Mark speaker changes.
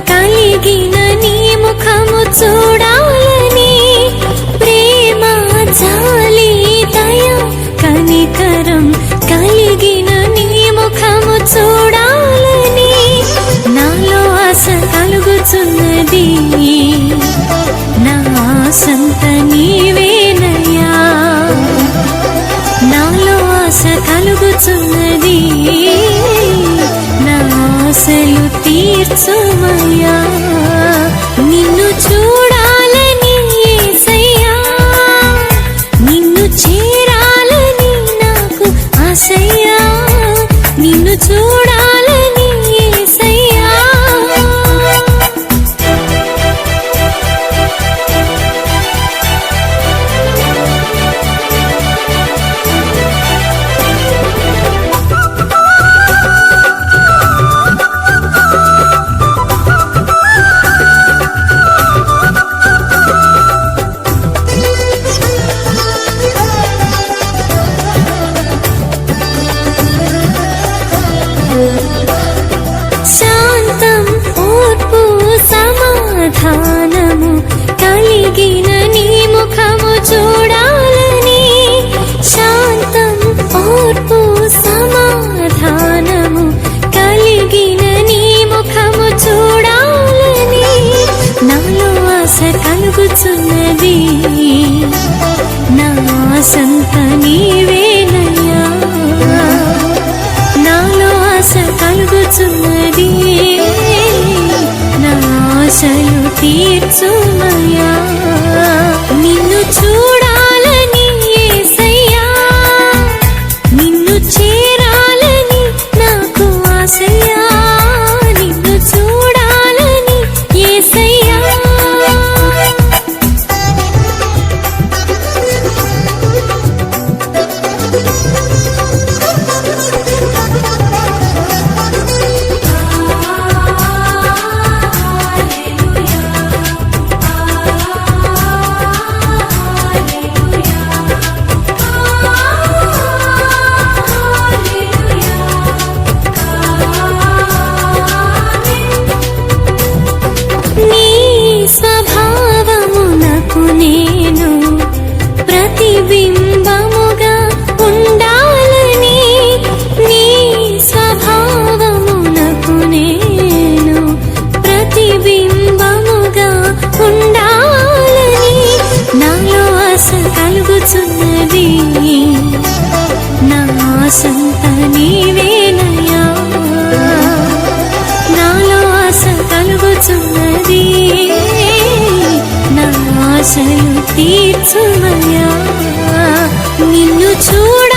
Speaker 1: కలిగిన నీ ముఖము చూడాలని, ప్రేమ జాలి దయ కనికరం కలిగిన నీ ముఖము చూడాలని నాలో ఆశ కలుగుతున్నది. నా ఆశంత నీవేనయ్యా, నాలో ఆశ కలుగుతున్నది. నా ఆశలు తీర్చుమయ్యా, నిన్ను చూడాలని యేసయ్యా, నిన్ను చేరాలని నాకు ఆశయ్యా, నిన్ను చూడాలని యేసయ్యా. శాంతం ఓర్పు సమాధానము కలిగిన నీ ముఖము చూడాలని, శాంతం ఓర్పు సమాధానము కలిగిన నీ ముఖము చూడాలని నాలో ఆశ కలుగుతున్నది. నా ఆశంత నీవేనయ్యా, నాలో ఆశ కలుగుతున్నది. నా ఆశలు తీర్చుమయ్యా, నిన్ను చూడాలని యేసయ్యా, నిన్ను చేరాలని నాకు ఆశయ్యా, నిన్ను చూడాలని యేసయ్యా. నీ స్వభావమునకు నేను ప్రతిబింబముగా ఉండాలని, నీ స్వభావమునకు నేను ప్రతిబింబముగా ఉండాలని నాలో ఆశ కలుగుతున్నది. నా ఆశంత నీవేనయ్యా, నాలో ఆశ కలుగుతున్నది. నా ఆశలు తీర్చుమయ్యా, నిన్ను చూడ